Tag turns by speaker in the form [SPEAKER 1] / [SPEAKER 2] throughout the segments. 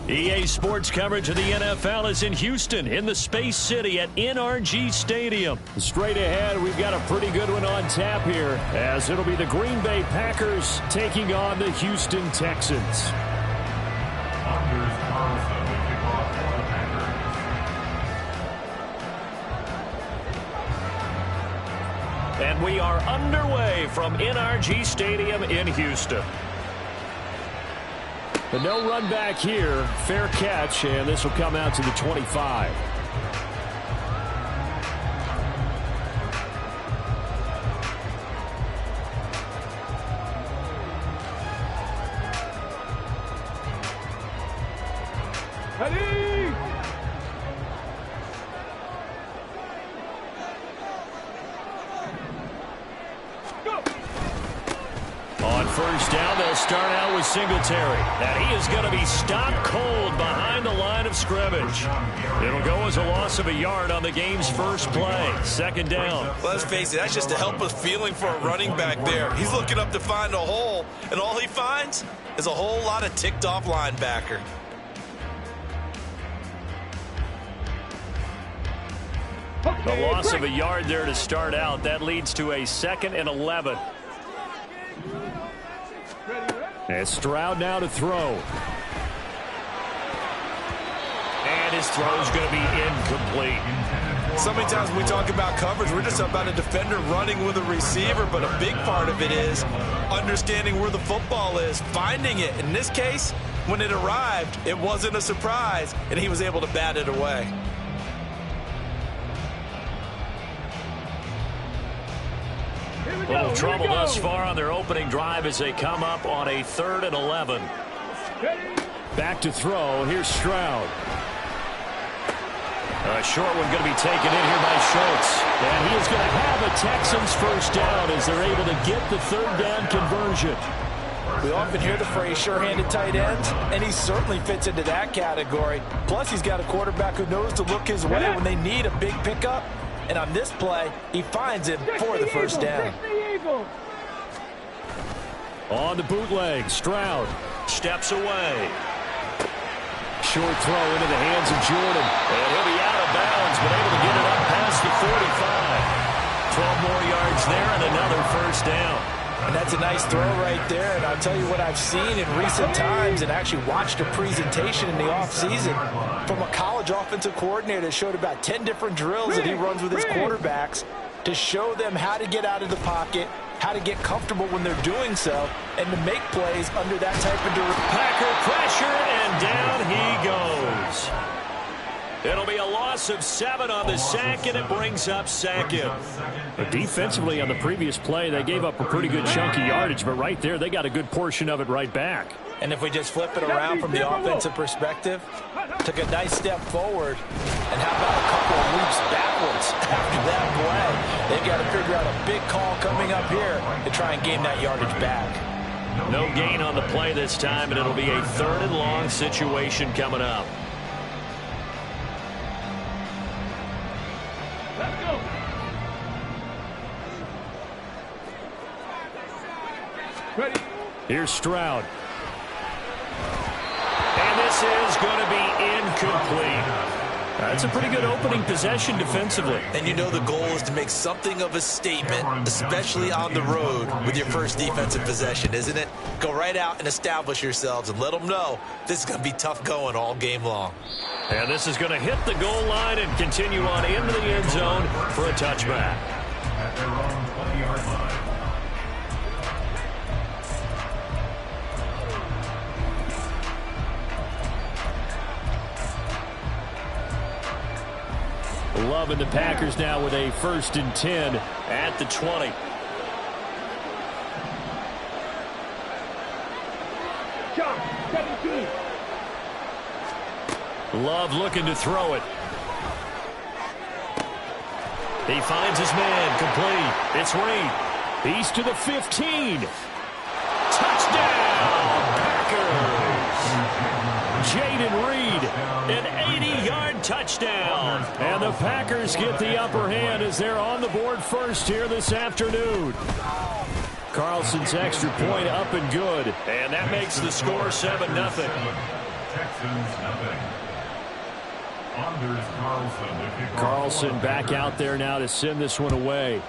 [SPEAKER 1] EA Sports coverage of the NFL is in Houston, in the Space City at NRG Stadium. Straight ahead, we've got a pretty good one on tap here, as it'll be the Green Bay Packers taking on the Houston Texans. And we are underway from NRG Stadium in Houston. But no run back here. Fair catch, and this will come out to the 25.
[SPEAKER 2] Ready!
[SPEAKER 1] On first down, they'll start out with Singletary. And he is going to be stopped cold behind the line of scrimmage. It'll go as a loss of a yard on the game's first play. Second down.
[SPEAKER 3] Well, let's face it, that's just a helpless feeling for a running back there. He's looking up to find a hole, and all he finds is a whole lot of ticked-off linebacker.
[SPEAKER 1] A loss of a yard there to start out. That leads to a 2nd and 11. And Stroud now to throw. And his throw is going to be incomplete.
[SPEAKER 3] So many times when we talk about coverage, we're just about a defender running with a receiver, but a big part of it is understanding where the football is, finding it. In this case, when it arrived, it wasn't a surprise, and he was able to bat it away.
[SPEAKER 1] Little trouble thus far on their opening drive as they come up on a 3rd and 11. Back to throw. Here's Stroud. A short one going to be taken in here by Schultz. And he is going to have a Texans first down as they're able to get the 3rd down conversion.
[SPEAKER 4] We often hear the phrase sure-handed tight ends, and he certainly fits into that category. Plus, he's got a quarterback who knows to look his way when they need a big pickup. And on this play, he finds him for the first down.
[SPEAKER 1] On the bootleg, Stroud steps away. Short throw into the hands of Jordan. And he'll be out of bounds, but able to get it up past the 45. 12 more yards there and another first down.
[SPEAKER 4] And that's a nice throw right there. And I'll tell you what I've seen in recent times and actually watched a presentation in the offseason from a college offensive coordinator that showed about 10 different drills that he runs with his quarterbacks to show them how to get out of the pocket, how to get comfortable when they're doing so, and to make plays under that type of direction.
[SPEAKER 1] Packer pressure, and down he goes. It'll be a loss of 7 on the sack, and it brings up second.
[SPEAKER 2] But defensively on the previous play, they gave up a pretty good chunk of yardage, but right there, they got a good portion of it right back.
[SPEAKER 4] And if we just flip it around from the offensive perspective, took a nice step forward, and how about a couple of leaps backwards after that play? They've got to figure out a big call coming up here to try and gain that yardage back.
[SPEAKER 1] No gain on the play this time, and it'll be a 3rd and long situation coming up.
[SPEAKER 2] Let's go. Ready. Here's Stroud.
[SPEAKER 1] And this is going to be incomplete. That's a pretty good opening possession defensively.
[SPEAKER 3] And you know the goal is to make something of a statement, especially on the road with your first defensive possession, isn't it? Go right out and establish yourselves and let them know this is going to be tough going all game long.
[SPEAKER 1] And this is going to hit the goal line and continue on into the end zone for a touchback.
[SPEAKER 5] At their own 20-yard line.
[SPEAKER 2] Loving the Packers now with a 1st and 10
[SPEAKER 1] at the 20.
[SPEAKER 2] John, 17.
[SPEAKER 1] Love looking to throw it. He finds his man, complete. It's Reed.
[SPEAKER 2] He's to the 15.
[SPEAKER 1] Touchdown, Packers. Jaden Reed, an 80-yard touchdown.
[SPEAKER 2] And the Packers get the upper hand as they're on the board first here this afternoon. Carlson's extra point up and good.
[SPEAKER 1] And that makes the score 7-0.
[SPEAKER 5] Texans nothing. Anders Carlson to kick off.
[SPEAKER 2] Carlson back out there now to send this one away.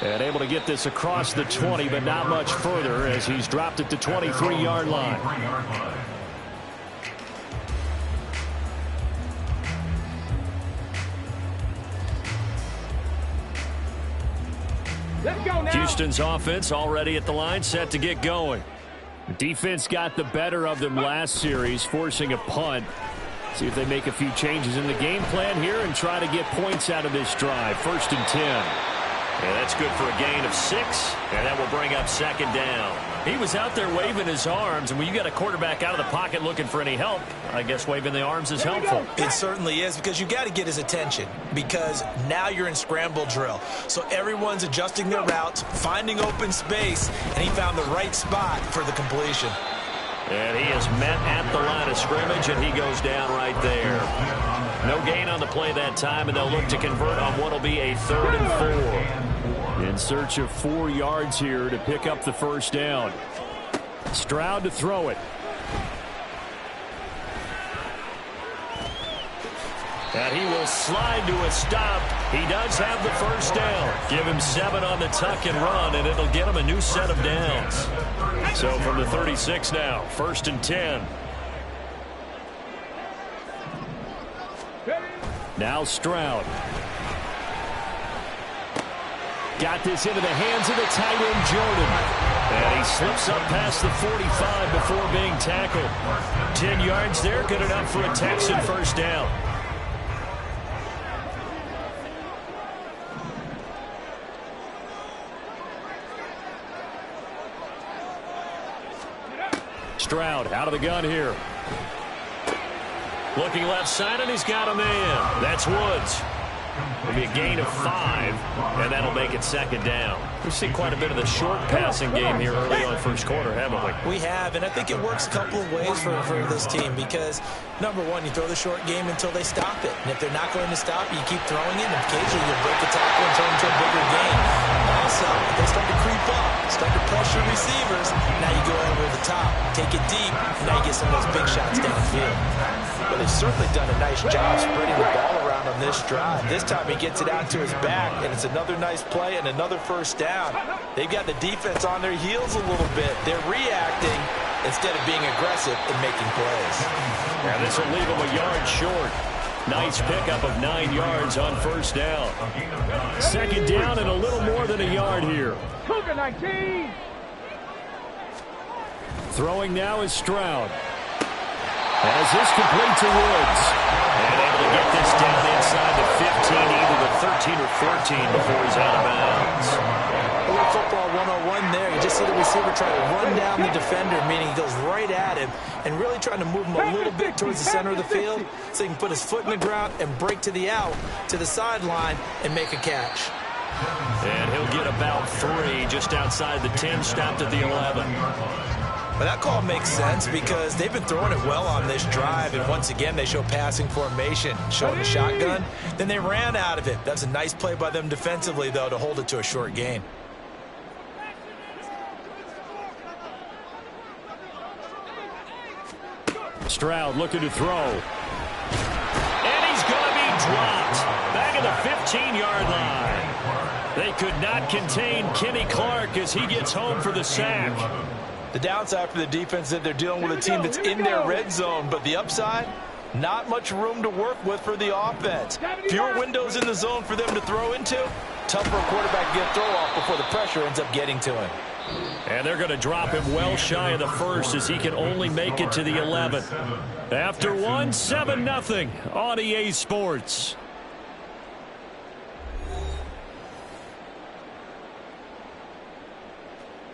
[SPEAKER 2] And able to get this across the 20, but not much further as he's dropped it to 23-yard line.
[SPEAKER 6] Let's go now.
[SPEAKER 2] Houston's offense already at the line, set to get going. The defense got the better of them last series, forcing a punt. See if they make a few changes in the game plan here and try to get points out of this drive. 1st and 10.
[SPEAKER 1] And that's good for a gain of 6, and that will bring up 2nd down.
[SPEAKER 2] He was out there waving his arms, and when you got a quarterback out of the pocket looking for any help, I guess waving the arms is helpful.
[SPEAKER 3] It certainly is, because you got to get his attention, because now you're in scramble drill. So everyone's adjusting their routes, finding open space, and he found the right spot for the completion.
[SPEAKER 1] And he is met at the line of scrimmage, and he goes down right there. No gain on the play that time, and they'll look to convert on what will be a 3rd and 4.
[SPEAKER 2] In search of 4 yards here to pick up the 1st down. Stroud to throw it.
[SPEAKER 1] And he will slide to a stop. He does have the 1st down. Give him 7 on the tuck and run, and it'll get him a new set of downs.
[SPEAKER 2] So from the 36 now, 1st and 10. Now Stroud. Got this into the hands of the tight end, Jordan.
[SPEAKER 1] And he slips up past the 45 before being tackled. 10 yards there, good enough for a Texan 1st down.
[SPEAKER 2] Stroud out of the gun here.
[SPEAKER 1] Looking left side, and he's got a man. That's Woods. It'll be a gain of 5, and that'll make it 2nd down. We've seen quite a bit of the short passing game here early on 1st quarter, haven't we?
[SPEAKER 3] We have, and I think it works a couple of ways for this team because, number one, you throw the short game until they stop it. And if they're not going to stop it, you keep throwing it, and occasionally you'll break the tackle and turn into a bigger game. Also, if they start to creep up, start to pressure receivers, now you go over the top, take it deep, now you get some of those big shots downfield. But they've certainly done a nice job spreading the ball around on this drive. This time he gets it out to his back, and it's another nice play and another 1st down. They've got the defense on their heels a little bit. They're reacting instead of being aggressive and making plays.
[SPEAKER 1] And this will leave him a yard short.
[SPEAKER 2] Nice pickup of 9 yards on first down. Second down and a little more than a yard here.
[SPEAKER 6] Cougar 19.
[SPEAKER 2] Throwing now is Stroud. As this complete to Woods. And able to get this down inside the 15, either the 13 or 14 before he's out of bounds.
[SPEAKER 4] A little football 101 there. You just see the receiver try to run down the defender, meaning he goes right at him and really trying to move him a little bit towards the center of the field so he can put his foot in the ground and break to the out, to the sideline, and make a catch.
[SPEAKER 2] And he'll get about 3 just outside the 10, stopped at the 11.
[SPEAKER 4] But that call makes sense because they've been throwing it well on this drive, and once again they show passing formation, showing the shotgun. Then they ran out of it. That's a nice play by them defensively, though, to hold it to a short gain.
[SPEAKER 2] Stroud looking to throw. And he's going to be dropped. Back at the 15-yard line. They could not contain Kenny Clark as he gets home for the sack.
[SPEAKER 4] The downside for the defense is that they're dealing with a team that's in their red zone, but the upside, not much room to work with for the offense. Fewer windows in the zone for them to throw into. Tough for a quarterback to get throw off before the pressure ends up getting to him.
[SPEAKER 2] And they're going to drop him well shy of the first as he can only make it to the 11th. After one, 7-0 on EA Sports.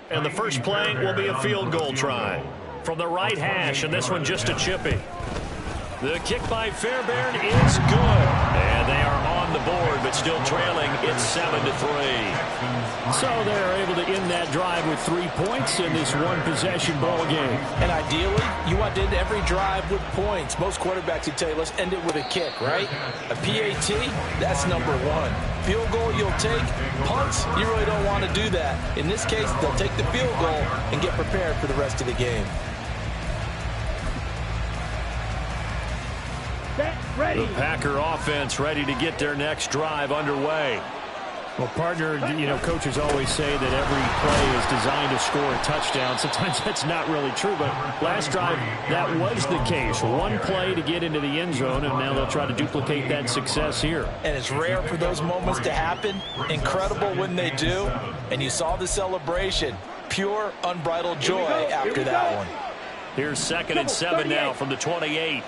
[SPEAKER 2] And the first play will be a field goal try from the right hash, and this one just a chippy. The kick by Fairbairn is good, and they are on the board, but still trailing. It's 7-3. So they're able to end that drive with 3 points in this one-possession ball game.
[SPEAKER 4] And ideally, you want to end every drive with points. Most quarterbacks would tell you, let's end it with a kick, right? A PAT, that's number 1. Field goal you'll take. Punts, you really don't want to do that. In this case, they'll take the field goal and get prepared for the rest of the game.
[SPEAKER 2] The Packer offense ready to get their next drive underway. Well, partner, coaches always say that every play is designed to score a touchdown. Sometimes that's not really true, but last drive, that was the case. One play to get into the end zone, and now they'll try to duplicate that success here. And
[SPEAKER 4] it's rare for those moments to happen. Incredible when they do. And you saw the celebration. Pure, unbridled joy after that one.
[SPEAKER 2] Here's 2nd and 7 now from the 28.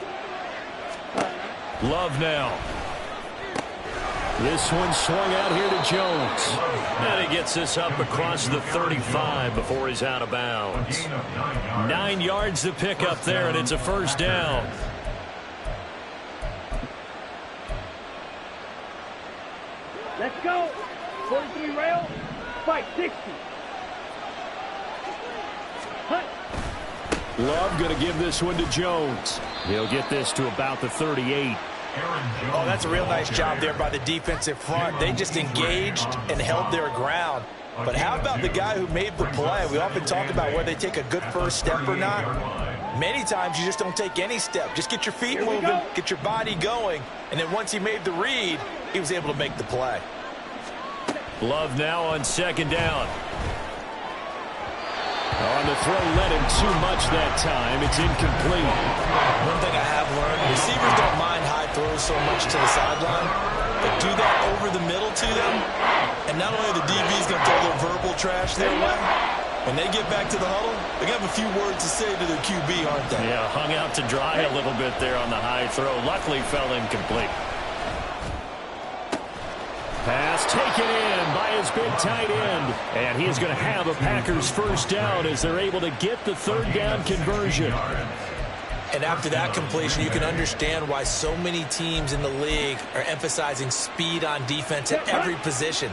[SPEAKER 2] Love now. This one swung out here to Jones. And he gets this up across the 35 before he's out of bounds. 9 yards to pick up there, and it's a first down.
[SPEAKER 6] Let's go. 43 rail. Fight 60. Hunt.
[SPEAKER 2] Love going to give this one to Jones. He'll get this to about the 38.
[SPEAKER 4] Oh, that's a real nice job there by the defensive front. They just engaged and held their ground. But how about the guy who made the play? We often talk about whether they take a good first step or not. Many times you just don't take any step. Just get your feet moving, get your body going, and then once he made the read, he was able to make the play.
[SPEAKER 2] Love now on 2nd down. On the throw, led him too much that time. It's incomplete.
[SPEAKER 4] One thing I have learned, receivers don't mind high throws so much to the sideline, but do that over the middle to them, and not only are the DBs going to throw their verbal trash their way, when they get back to the huddle, they have a few words to say to their QB, aren't they?
[SPEAKER 2] Yeah, hung out to dry a little bit there on the high throw. Luckily fell incomplete. Pass taken in by his big tight end. And he's going to have a Packers first down as they're able to get the 3rd down conversion.
[SPEAKER 4] And after that completion, you can understand why so many teams in the league are emphasizing speed on defense at every position.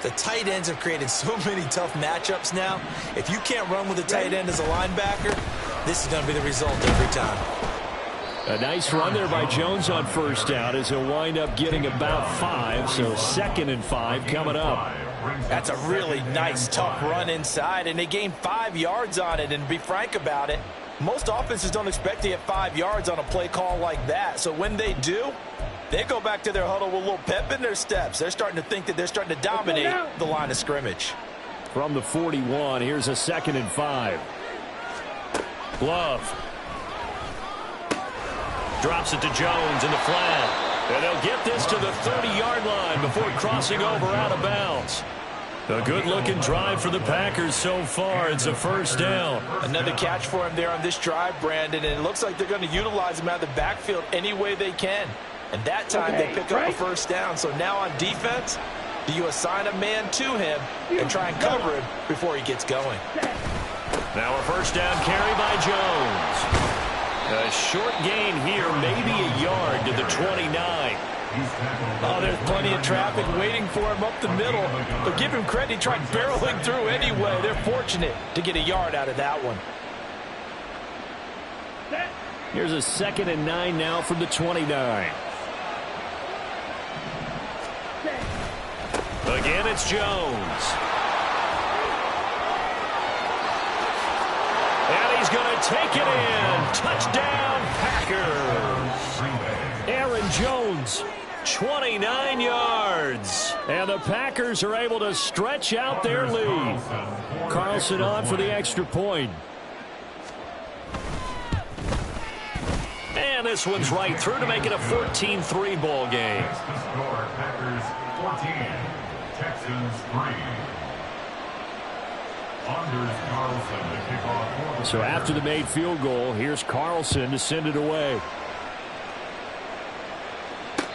[SPEAKER 4] The tight ends have created so many tough matchups now. If you can't run with a tight end as a linebacker, this is going to be the result every time.
[SPEAKER 2] A nice run there by Jones on first down as he'll wind up getting about 5. So 2nd and 5 coming up.
[SPEAKER 4] That's a really nice, tough run inside, and they gained 5 yards on it. And to be frank about it, most offenses don't expect to get 5 yards on a play call like that. So when they do, they go back to their huddle with a little pep in their steps. They're starting to think that they're starting to dominate the line of scrimmage.
[SPEAKER 2] From the 41, here's a 2nd and 5. Love. Drops it to Jones in the flat. And they'll get this to the 30-yard line before crossing over out of bounds. A good-looking drive for the Packers so far. It's a first down.
[SPEAKER 4] Another catch for him there on this drive, Brandon, and it looks like they're going to utilize him out of the backfield any way they can. And that time they pick up a first down. So now on defense, do you assign a man to him and try and cover him before he gets going?
[SPEAKER 2] Now a first down carry by Jones. A short gain here, maybe a yard to the 29.
[SPEAKER 4] Oh, there's plenty of traffic waiting for him up the middle. But give him credit, he tried barreling through anyway. They're fortunate to get a yard out of that one.
[SPEAKER 2] Here's a 2nd and 9 now from the 29. Again, it's Jones. And he's going to take it in. Touchdown, Packers. Aaron Jones, 29 yards. And the Packers are able to stretch out their lead. Carlson on for the extra point. And this one's right through to make it a 14-3 ball game.
[SPEAKER 5] Packers 14, Texans 3.
[SPEAKER 2] So after the made field goal, here's Carlson to send it away.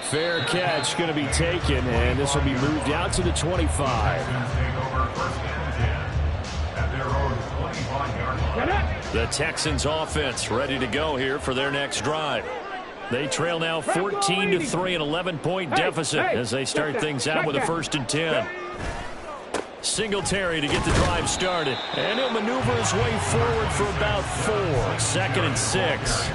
[SPEAKER 2] Fair catch going to be taken, and this will be moved out to the 25. The Texans offense ready to go here for their next drive. They trail now 14-3, an 11-point deficit as they start things out with a 1st and 10. Singletary to get the drive started. And he'll maneuver his way forward for about 4. 2nd and 6.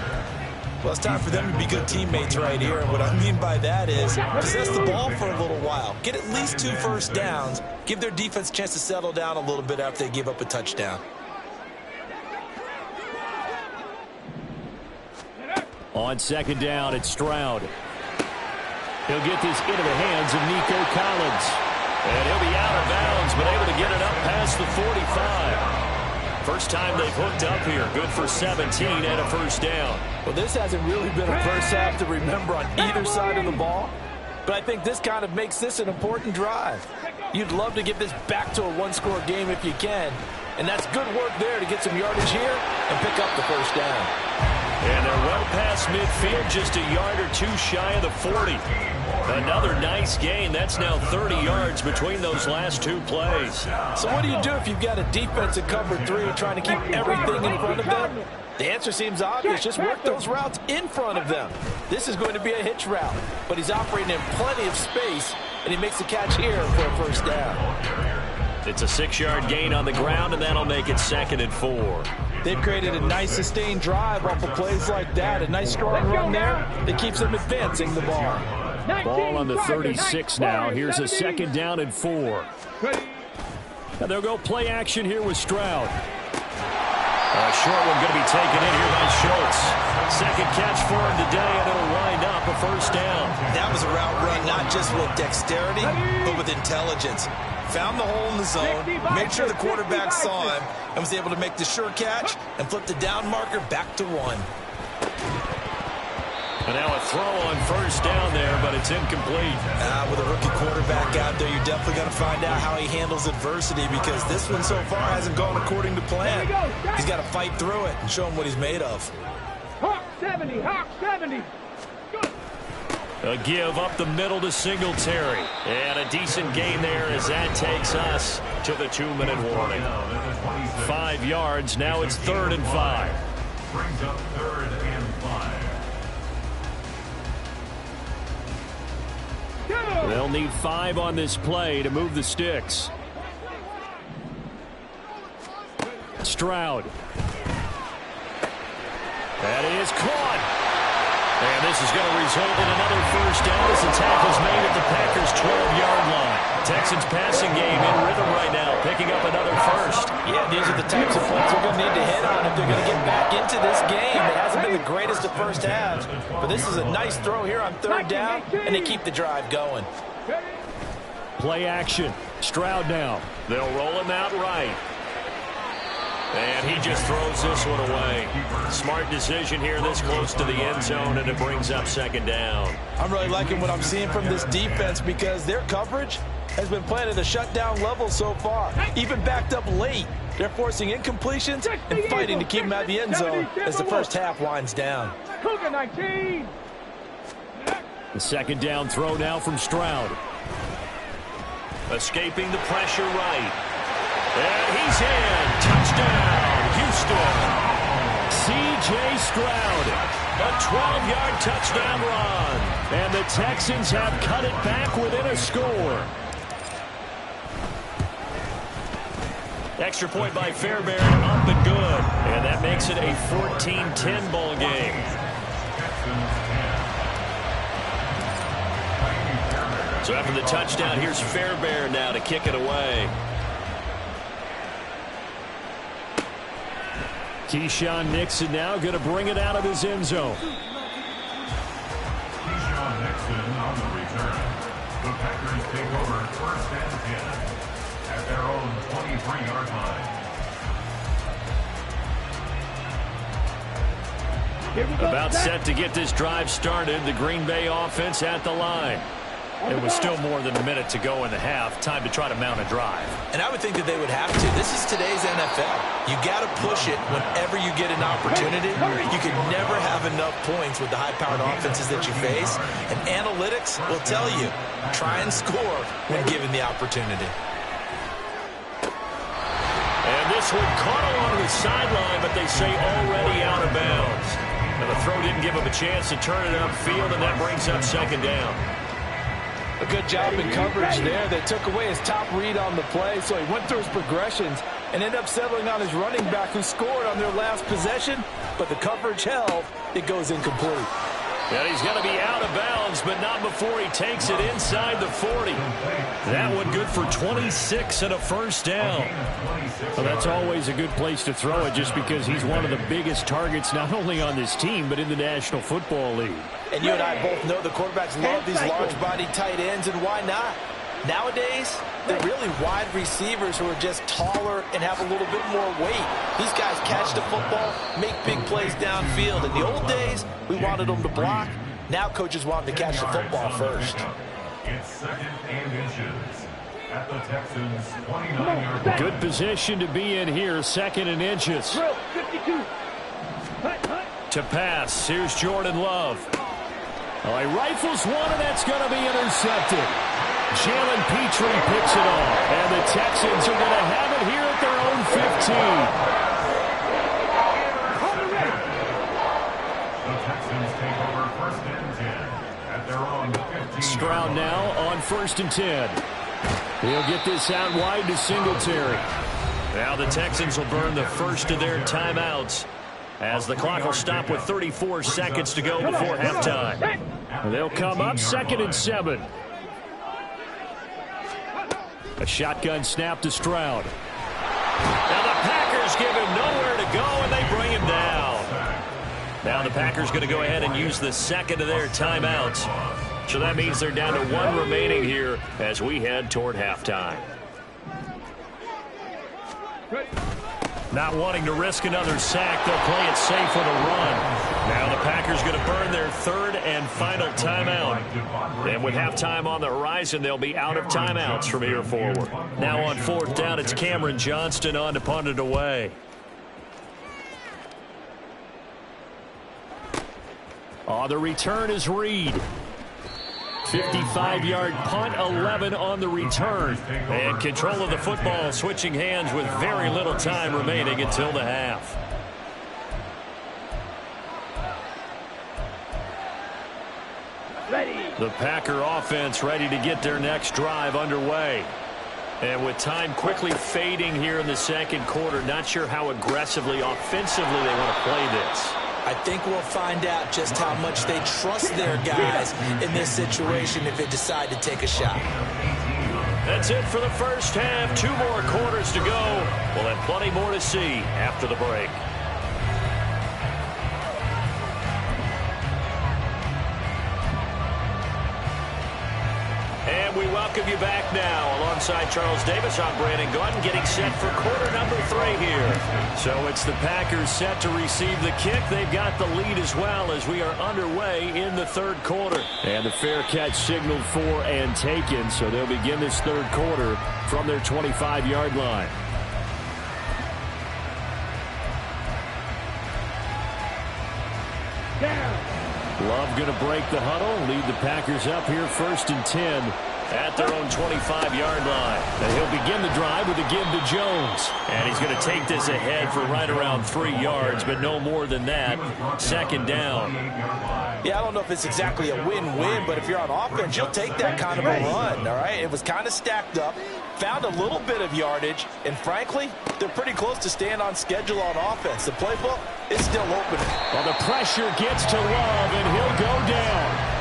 [SPEAKER 3] Well, it's time for them to be good teammates right here. And what I mean by that is possess the ball for a little while. Get at least 2 first downs. Give their defense a chance to settle down a little bit after they give up a touchdown.
[SPEAKER 2] On 2nd down, it's Stroud. He'll get this into the hands of Nico Collins. And he'll be out of bounds, but able to get it up past the 45. First time they've hooked up here. Good for 17 and a first down.
[SPEAKER 4] Well, this hasn't really been a first half to remember on either side of the ball. But I think this kind of makes this an important drive. You'd love to get this back to a one-score game if you can. And that's good work there to get some yardage here and pick up the first down.
[SPEAKER 2] And they're well past midfield, just a yard or 2 shy of the 40. Another nice gain. That's now 30 yards between those last 2 plays.
[SPEAKER 4] So what do you do if you've got a defense at cover 3 trying to keep everything in front of them? The answer seems obvious. Just work those routes in front of them. This is going to be a hitch route, but he's operating in plenty of space, and he makes the catch here for a first down.
[SPEAKER 2] It's a 6-yard gain on the ground, and that'll make it 2nd and 4.
[SPEAKER 4] They've created a nice sustained drive off of plays like that. A nice strong run there that keeps them advancing the ball.
[SPEAKER 2] Ball on the 36 now. Here's a 2nd down and 4. And they'll go play action here with Stroud. A short one going to be taken in here by Schultz. 2nd catch for him today, and it'll wind up a first down.
[SPEAKER 3] That was a route run not just with dexterity, but with intelligence. Found the hole in the zone, made sure the quarterback saw him, and was able to make the sure catch and flip the down marker back to 1.
[SPEAKER 2] And now a throw on first down there, but it's incomplete.
[SPEAKER 3] With a rookie quarterback out there, you're definitely going to find out how he handles adversity, because this one so far hasn't gone according to plan. He's got to fight through it and show him what he's made of.
[SPEAKER 6] Hawk 70, Hawk 70.
[SPEAKER 2] A give up the middle to Singletary. And a decent gain there as that takes us to the 2-minute warning. 5 yards. Now it's 3rd and 5.
[SPEAKER 5] Brings up 3rd and 5.
[SPEAKER 2] They'll need 5 on this play to move the sticks. Stroud. That is caught. And this is going to result in another first down as the tackle's made at the Packers' 12-yard line. Texans passing game in rhythm right now, picking up another first.
[SPEAKER 4] Yeah, these are the types of plays they're going to need to hit on if they're going to get back into this game. It hasn't been the greatest of first halves, but this is a nice throw here on 3rd down, and they keep the drive going.
[SPEAKER 2] Play action. Stroud now. They'll roll him out right. And he just throws this one away. Smart decision here this close to the end zone, and it brings up second down.
[SPEAKER 4] I'm really liking what I'm seeing from this defense because their coverage has been playing at a shutdown level so far. Even backed up late, they're forcing incompletions and fighting to keep them out of the end zone as the first half winds down.
[SPEAKER 6] Cougar 19.
[SPEAKER 2] The second down throw now from Stroud. Escaping the pressure right. And he's in. Touchdown, Houston. C.J. Stroud. A 12-yard touchdown run. And the Texans have cut it back within a score. Extra point by Fairbairn, up and good. And that makes it a 14-10 ball game. So after the touchdown, here's Fairbairn now to kick it away. Keyshawn Nixon now going to bring it out of his end zone.
[SPEAKER 5] Keyshawn Nixon on the return. The Packers take over first and 10 at their own 23-yard line.
[SPEAKER 2] About set to get this drive started. The Green Bay offense at the line. It was still more than a minute to go in the half. Time to try to mount a drive.
[SPEAKER 4] And I would think that they would have to. This is today's NFL. You got to push it whenever you get an opportunity. You can never have enough points with the high-powered offenses that you face. And analytics will tell you, try and score when given the opportunity.
[SPEAKER 2] And this one caught along the sideline, but they say already out of bounds. And the throw didn't give him a chance to turn it upfield, and that brings up second down.
[SPEAKER 4] A good job in coverage there. They took away his top read on the play, so he went through his progressions and ended up settling on his running back who scored on their last possession, but the coverage held. It goes incomplete.
[SPEAKER 2] And he's going to be out of bounds, but not before he takes it inside the 40. That one good for 26 and a first down. Well, that's always a good place to throw it just because he's one of the biggest targets not only on this team but in the National Football League.
[SPEAKER 4] And you and I both know the quarterbacks love these large-body tight ends, and why not? Nowadays, they're really wide receivers who are just taller and have a little bit more weight. These guys catch the football, make big plays downfield. In the old days, we wanted them to block. Now coaches want them to catch the football first.
[SPEAKER 5] It's second and inches at the Texans' 29-yard line.
[SPEAKER 2] Good position to be in here, second and inches.
[SPEAKER 6] Drill 52.
[SPEAKER 2] To pass, here's Jordan Love. Oh, he rifles one, and that's going to be intercepted. Jalen Petrie picks it off, and the Texans are going to have it here at their own 15.
[SPEAKER 5] The Texans take over first and 10 at their own 15.
[SPEAKER 2] Stroud now on first and 10. He'll get this out wide to Singletary. Now the Texans will burn the first of their timeouts as the clock will stop with 34 seconds to go before halftime. They'll come up second and 7. A shotgun snap to Stroud. Now the Packers give him nowhere to go, and they bring him down. Now the Packers going to go ahead and use the second of their timeouts. So that means they're down to one remaining here as we head toward halftime. Not wanting to risk another sack, they'll play it safe with a run. Now the Packers going to burn their third and final timeout. And with halftime on the horizon, they'll be out of timeouts from here forward. Now on fourth down, it's Cameron Johnston on to punt it away. Oh, the return is Reed. 55-yard punt, 11 on the return. And control of the football switching hands with very little time remaining until the half. The Packer offense ready to get their next drive underway. And with time quickly fading here in the second quarter, not sure how aggressively, offensively they want to play this.
[SPEAKER 4] I think we'll find out just how much they trust their guys in this situation if they decide to take a shot.
[SPEAKER 2] That's it for the first half. 2 more quarters to go. We'll have plenty more to see after the break. And we welcome you back now. Alongside Charles Davis, I'm Brandon Gaudin, getting set for quarter number 3 here. So it's the Packers set to receive the kick. They've got the lead as well as we are underway in the third quarter. And the fair catch signaled for and taken, so they'll begin this third quarter from their 25-yard line. Love going to break the huddle, lead the Packers up here 1st and 10 at their own 25-yard line. And he'll begin the drive with a give to Jones. And he's going to take this ahead for right around 3 yards, but no more than that. 2nd down.
[SPEAKER 4] Yeah, I don't know if it's exactly a win-win, but if you're on offense, you'll take that kind of a run, all right? It was kind of stacked up, found a little bit of yardage, and frankly, they're pretty close to staying on schedule on offense. The playbook is still open.
[SPEAKER 2] Well, the pressure gets to Love, and he'll go down.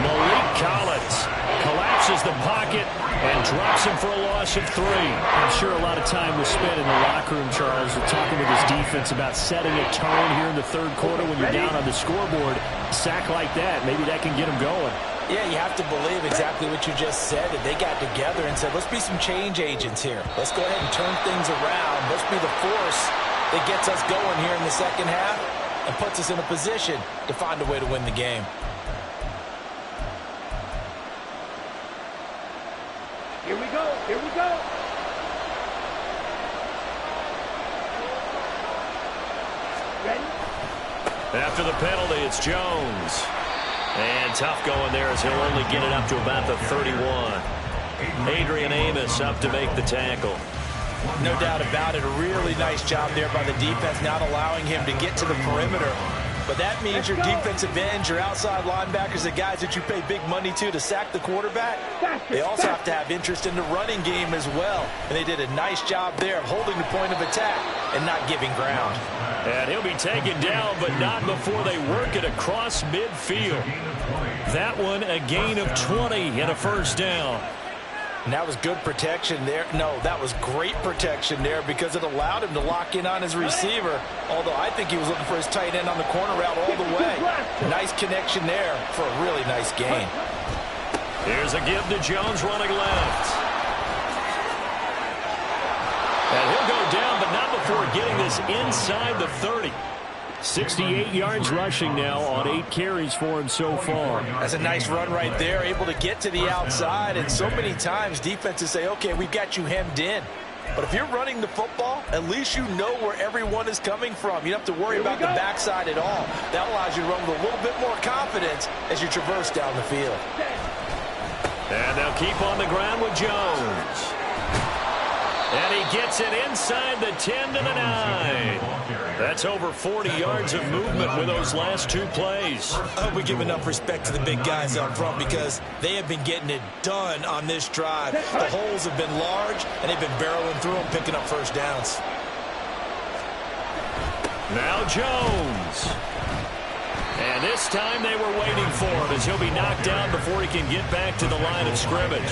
[SPEAKER 2] Malik Collins collapses the pocket and drops him for a loss of 3. I'm sure a lot of time was spent in the locker room, Charles, talking with his defense about setting a tone here in the third quarter when you're down on the scoreboard. A sack like that, maybe that can get him going.
[SPEAKER 4] Yeah, you have to believe exactly what you just said, that they got together and said, let's be some change agents here. Let's go ahead and turn things around. Let's be the force that gets us going here in the second half and puts us in a position to find a way to win the game.
[SPEAKER 6] Here we go. Here we go. Ready?
[SPEAKER 2] After the penalty, it's Jones. And tough going there as he'll only get it up to about the 31. Adrian Amos up to make the tackle.
[SPEAKER 4] No doubt about it. A really nice job there by the defense, not allowing him to get to the perimeter. But that means your defensive ends, your outside linebackers, the guys that you pay big money to sack the quarterback, they also have to have interest in the running game as well. And they did a nice job there of holding the point of attack and not giving ground.
[SPEAKER 2] And he'll be taken down, but not before they work it across midfield. That one, a gain of 20 and a 1st down.
[SPEAKER 4] And that was good protection there. No, that was great protection there because it allowed him to lock in on his receiver. Although I think he was looking for his tight end on the corner route all the way. Nice connection there for a really nice gain.
[SPEAKER 2] Here's a give to Jones running left. And he'll go down, but not before getting this inside the 30. 68 yards rushing now on 8 carries for him so far.
[SPEAKER 4] That's a nice run right there, able to get to the outside. And so many times defenses say, okay, we've got you hemmed in. But if you're running the football, at least you know where everyone is coming from. You don't have to worry about the backside at all. That allows you to run with a little bit more confidence as you traverse down the field.
[SPEAKER 2] And they'll keep on the ground with Jones. And he gets it inside the 10 to the 9. That's over 40 yards of movement with those last 2 plays.
[SPEAKER 3] I hope we give enough respect to the big guys up front because they have been getting it done on this drive. The holes have been large, and they've been barreling through them, picking up 1st downs.
[SPEAKER 2] Now Jones. And this time they were waiting for him as he'll be knocked down before he can get back to the line of scrimmage.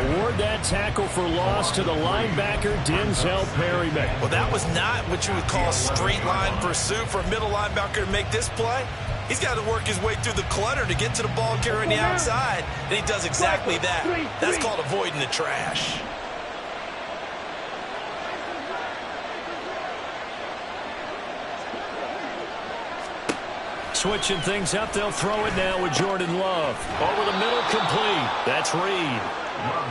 [SPEAKER 2] Award that tackle for loss to the linebacker, Denzel Perryman.
[SPEAKER 3] Well, that was not what you would call straight line pursuit for a middle linebacker to make this play. He's got to work his way through the clutter to get to the ball carrier on the outside, and he does exactly that. That's called avoiding the trash.
[SPEAKER 2] Switching things up, they'll throw it now with Jordan Love. Over the middle, complete. That's Reed.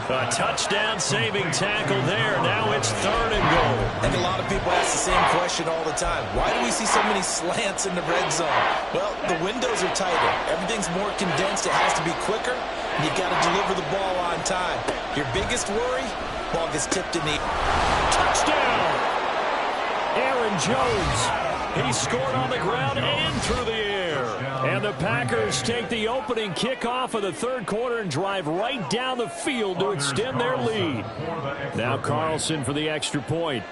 [SPEAKER 2] A touchdown-saving tackle there. Now it's 3rd and goal.
[SPEAKER 3] I think a lot of people ask the same question all the time. Why do we see so many slants in the red zone? Well, the windows are tighter. Everything's more condensed. It has to be quicker, and you've got to deliver the ball on time. Your biggest worry, ball gets tipped in the...
[SPEAKER 2] Touchdown! Aaron Jones. He scored on the ground and through the air. And the Packers take the opening kickoff of the third quarter and drive right down the field to extend their lead. Now Carlson for the extra point.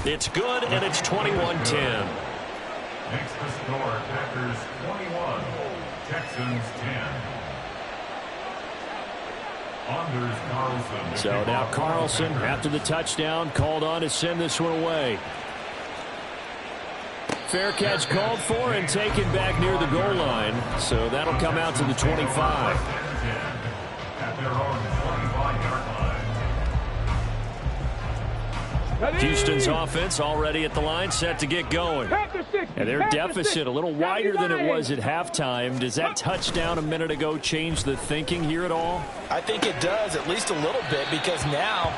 [SPEAKER 2] It's good, and it's 21-10.
[SPEAKER 5] Makes the score Packers 21, Texans 10.
[SPEAKER 2] So now Carlson, after the touchdown, called on to send this one away. Fair catch called for and taken back near the goal line. So that'll come out to the 25.
[SPEAKER 5] At their own 25-yard line.
[SPEAKER 2] Houston's offense already at the line, set to get going. And their deficit a little wider than it was at halftime. Does that touchdown a minute ago change the thinking here at all?
[SPEAKER 4] I think it does, at least a little bit, because now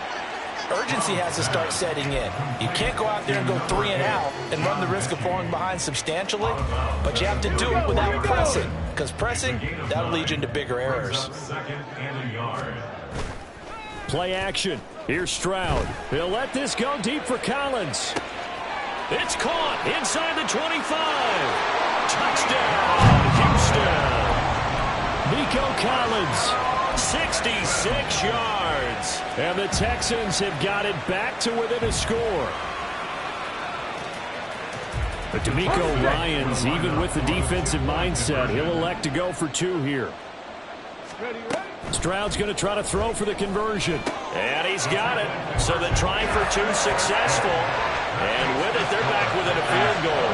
[SPEAKER 4] urgency has to start setting in. You can't go out there and go 3 and out and run the risk of falling behind substantially, but you have to do it without pressing, because pressing, that'll lead you into bigger errors.
[SPEAKER 5] Second and a yard.
[SPEAKER 2] Play action. Here's Stroud. He'll let this go deep for Collins. It's caught inside the 25. Touchdown, Houston. Nico Collins, 66 yards. And the Texans have got it back to within a score. But D'Amico Ryans, even with the defensive mindset, he'll elect to go for 2 here. Stroud's going to try to throw for the conversion. And he's got it. So the try for 2 successful. And with it, they're back within a field goal.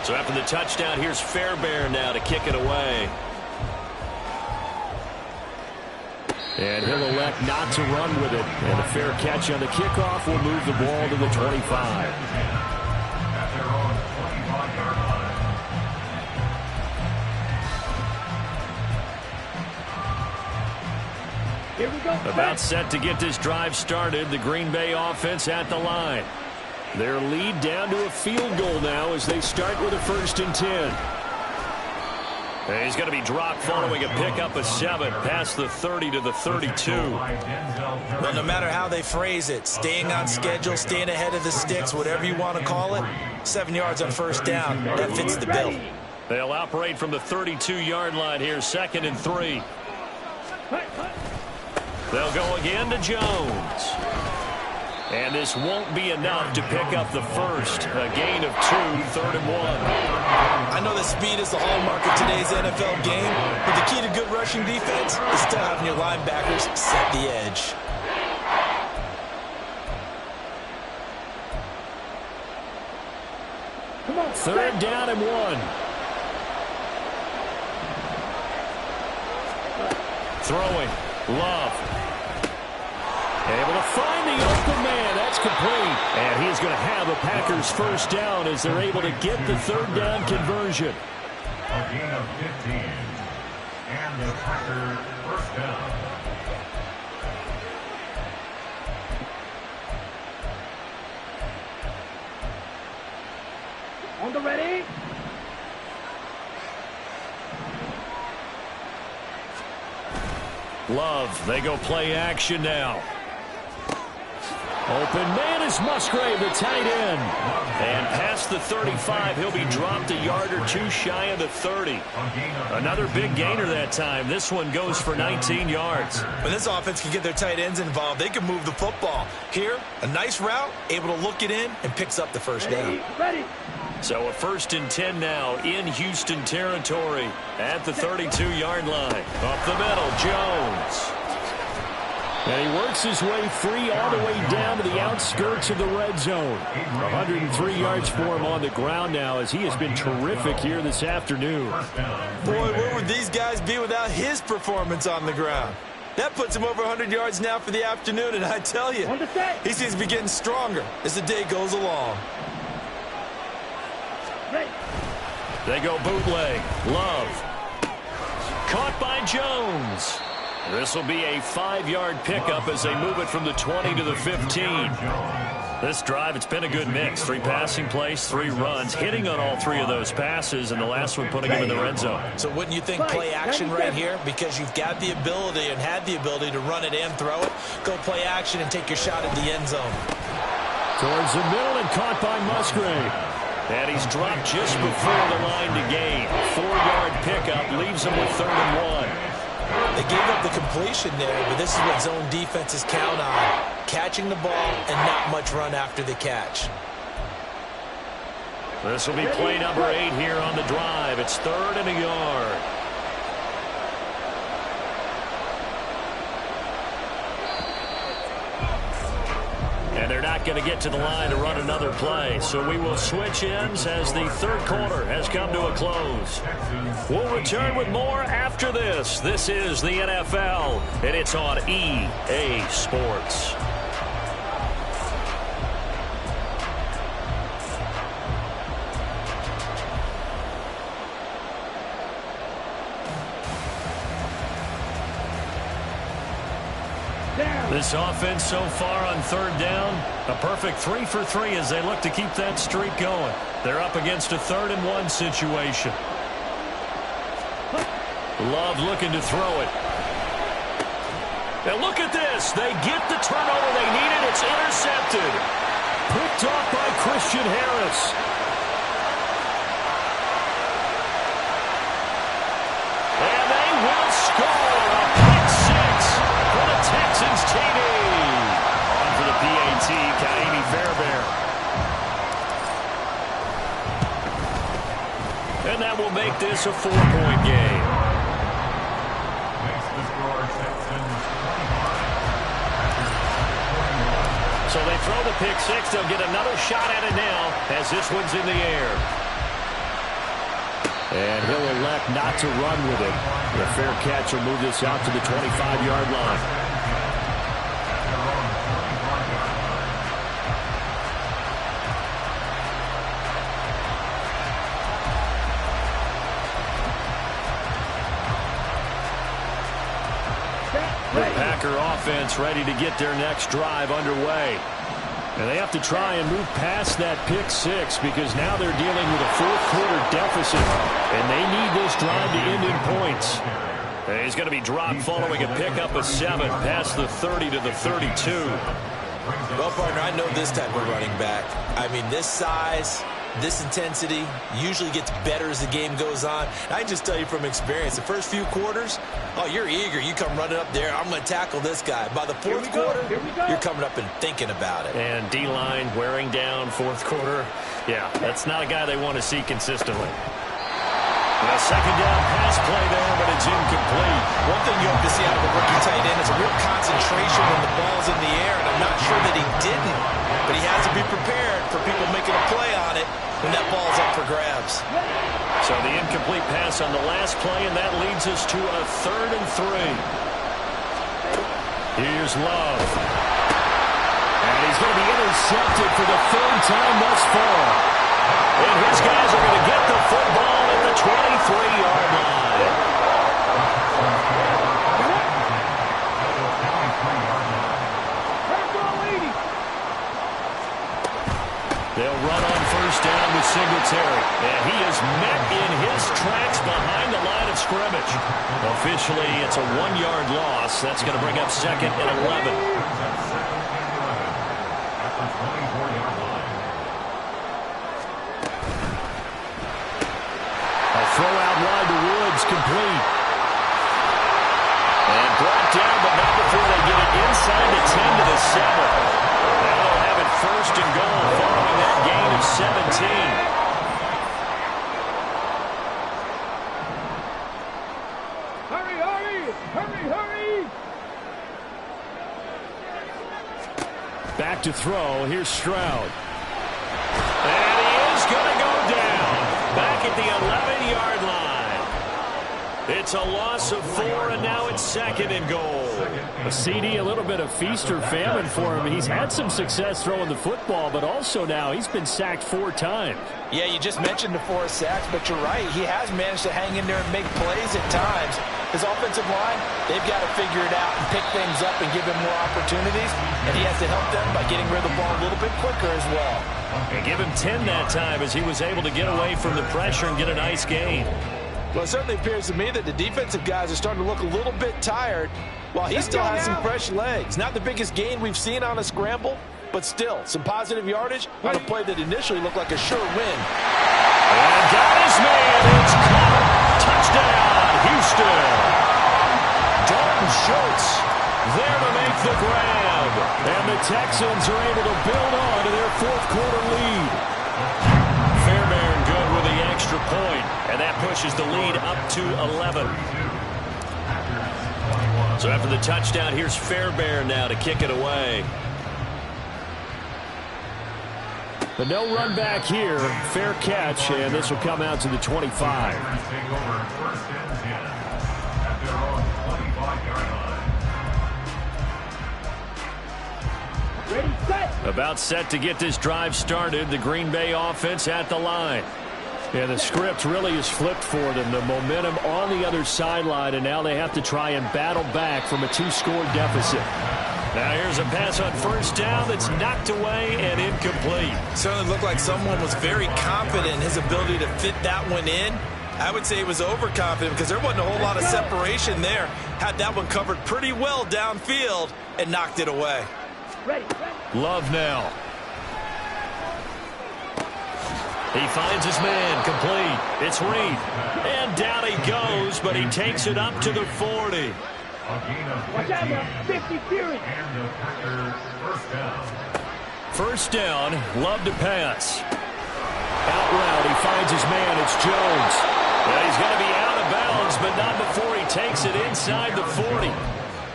[SPEAKER 2] So after the touchdown, here's Fairbairn now to kick it away. And he'll elect not to run with it. And a fair catch on the kickoff will move the ball to the 25.
[SPEAKER 5] At their own 25-yard line.
[SPEAKER 6] Here we go.
[SPEAKER 2] About set to get this drive started. The Green Bay offense at the line. Their lead down to a field goal now as they start with a 1st and 10. And he's going to be dropped following a pickup of 7 past the 30 to the 32.
[SPEAKER 4] Well, no matter how they phrase it, staying on schedule, staying ahead of the sticks, whatever you want to call it, 7 yards on 1st down, that fits the bill.
[SPEAKER 2] They'll operate from the 32-yard line here, 2nd and 3. They'll go again to Jones. And this won't be enough to pick up the first. A gain of 2, 3rd and 1.
[SPEAKER 3] I know that speed is the hallmark of today's NFL game, but the key to good rushing defense is still having your linebackers set the edge.
[SPEAKER 6] Come on.
[SPEAKER 2] 3rd down and 1. Throwing. Love. Able to find the open man. That's complete. And he's going to have a Packers 1st down as they're able to get the 3rd down conversion.
[SPEAKER 5] A gain of 15. And the Packers 1st down.
[SPEAKER 6] On the ready.
[SPEAKER 2] Love. They go play action now. Open man is Musgrave, the tight end. And past the 35, he'll be dropped a yard or 2 shy of the 30. Another big gainer that time. This one goes for 19 yards.
[SPEAKER 3] When this offense can get their tight ends involved, they can move the football. Here, a nice route, able to look it in, and picks up the 1st down.
[SPEAKER 6] Ready.
[SPEAKER 2] So a 1st and 10 now in Houston territory at the 32-yard line. Up the middle, Jones. And he works his way free all the way down to the outskirts of the red zone. 103 yards for him on the ground now as he has been terrific here this afternoon.
[SPEAKER 3] Boy, where would these guys be without his performance on the ground? That puts him over 100 yards now for the afternoon, and I tell you, he seems to be getting stronger as the day goes along.
[SPEAKER 6] Ready.
[SPEAKER 2] They go bootleg. Love. Caught by Jones. This will be a 5-yard pickup as they move it from the 20 to the 15. This drive, it's been a good mix. 3 passing plays, 3 runs, hitting on all 3 of those passes, and the last one putting him in the red zone.
[SPEAKER 4] So wouldn't you think play action right here? Because you've got the ability and had the ability to run it and throw it. Go play action and take your shot at the end zone.
[SPEAKER 2] Towards the middle and caught by Musgrave. And he's dropped just before the line to gain. 4-yard pickup leaves him with 3rd and 1.
[SPEAKER 4] They gave up the completion there, but this is what zone defenses count on. Catching the ball and not much run after the catch.
[SPEAKER 2] This will be play number 8 here on the drive. It's 3rd and a yard. And they're not going to get to the line to run another play. So we will switch ends as the third quarter has come to a close. We'll return with more after this. This is the NFL, and it's on EA Sports. This offense so far on third down, a perfect 3 for 3 as they look to keep that streak going. They're up against a 3rd and 1 situation. Love looking to throw it. And look at this. They get the turnover they needed. It's intercepted. Picked off by Christian Harris. And they will score a pick 6 for the Texans TD. On for the PAT, Kaimi Fairbairn. And that will make this a 4-point game.
[SPEAKER 5] Makes the score Texans 25.
[SPEAKER 2] So they throw the pick 6. They'll get another shot at it now as this one's in the air. And he'll elect not to run with it. The fair catch will move this out to the 25-yard line. The Packer offense ready to get their next drive underway. And they have to try and move past that pick 6 because now they're dealing with a fourth-quarter deficit, and they need this drive to end in points. And he's going to be dropped following a pickup of 7 past the 30 to the 32.
[SPEAKER 3] Well, partner, I know this type of running back. I mean, this size, this intensity usually gets better as the game goes on. I just tell you from experience, the first few quarters, oh, you're eager. You come running up there. I'm going to tackle this guy. By the fourth quarter, you're coming up and thinking about it.
[SPEAKER 2] And D-line wearing down fourth quarter. Yeah, that's not a guy they want to see consistently. A second down pass play there, but it's incomplete.
[SPEAKER 3] One thing you hope to see out of a rookie tight end is a real concentration when the ball's in the air, and I'm not sure that he didn't, but he has to be prepared for people making a play on it when that ball's up for grabs.
[SPEAKER 2] So the incomplete pass on the last play, and that leads us to a 3rd and 3. Here's Love. And he's going to be intercepted for the 3rd time thus far. And his guys are going to get the football at the 23-yard line. They'll run on first down with Singletary. And he is met in his tracks behind the line of scrimmage. Officially, it's a 1-yard loss. That's going to bring up 2nd and 11. Throw out wide to Woods, complete. And brought down, but not before they get it inside the 10 to the 7. Now they'll have it 1st and goal following that gain of 17.
[SPEAKER 6] Hurry, hurry! Hurry, hurry!
[SPEAKER 2] Back to throw. Here's Stroud. And he is going to go down. Back at the 11-yard line. It's a loss of 4, and now it's 2nd and goal. A CD, a little bit of feast or famine for him. He's had some success throwing the football, but also now he's been sacked 4 times.
[SPEAKER 4] Yeah, you just mentioned the 4 sacks, but you're right. He has managed to hang in there and make plays at times. His offensive line, they've got to figure it out and pick things up and give him more opportunities, and he has to help them by getting rid of the ball a little bit quicker as well.
[SPEAKER 2] And give him 10 that time as he was able to get away from the pressure and get a nice gain.
[SPEAKER 4] Well, it certainly appears to me that the defensive guys are starting to look a little bit tired while he still has some fresh legs. Not the biggest gain we've seen on a scramble, but still some positive yardage on a play that initially looked like a sure win.
[SPEAKER 2] And got his man. It's caught. Touchdown, Houston. Dalton Schultz there to make the grab. And the Texans are able to build on to their 4th quarter lead. Fairbairn good with the extra point, and that pushes the lead up to 11. So after the touchdown, here's Fairbairn now to kick it away. But no run back here. Fair catch, and this will come out to the 25.
[SPEAKER 5] Packers take over 1st and 10 at their own 25-yard line.
[SPEAKER 6] Ready, set.
[SPEAKER 2] About set to get this drive started. The Green Bay offense at the line. And the script really is flipped for them. The momentum on the other sideline, and now they have to try and battle back from a 2-score deficit. Now here's a pass on 1st down that's knocked away and incomplete.
[SPEAKER 3] Certainly looked like someone was very confident in his ability to fit that one in. I would say he was overconfident because there wasn't a whole lot of separation there. Had that one covered pretty well downfield and knocked it away.
[SPEAKER 6] Ready.
[SPEAKER 2] Love now. He finds his man, complete. It's Reed. And down he goes, but he takes it up to the 40.
[SPEAKER 6] Watch out now. 50 Fury.
[SPEAKER 5] And the Packers 1st down.
[SPEAKER 2] 1st down, Love to pass. Out route, he finds his man. It's Jones. Well, he's going to be out of bounds, but not before he takes it inside the 40.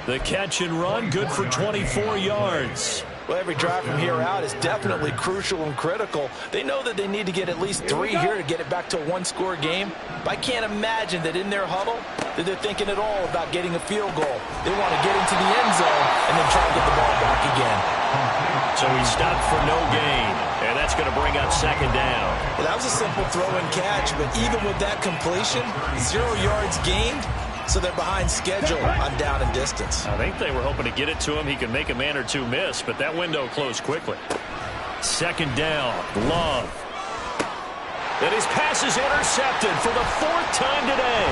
[SPEAKER 2] The catch and run, good for 24 yards.
[SPEAKER 4] Well, every drive from here out is definitely crucial and critical. They know that they need to get at least 3 here to get it back to a 1-score game. But I can't imagine that in their huddle that they're thinking at all about getting a field goal. They want to get into the end zone and then try to get the ball back again.
[SPEAKER 2] So he stopped for no gain, and that's going to bring up 2nd down.
[SPEAKER 3] Well, that was a simple throw and catch, but even with that completion, 0 yards gained. So they're behind schedule on down and distance.
[SPEAKER 2] I think they were hoping to get it to him. He could make a man or two miss, but that window closed quickly. 2nd down, Love. And his pass is intercepted for the 4th time today.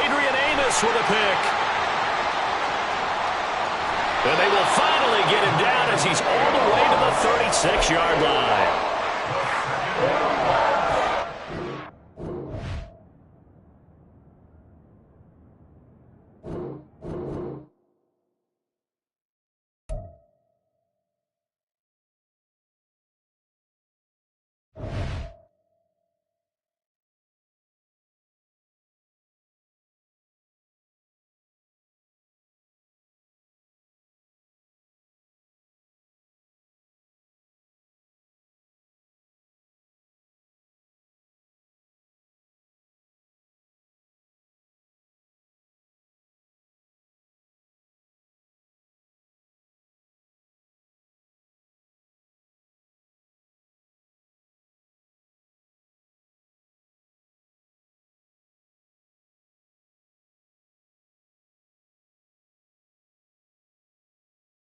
[SPEAKER 2] Adrian Amos with a pick. And they will finally get him down as he's all the way to the 36-yard line.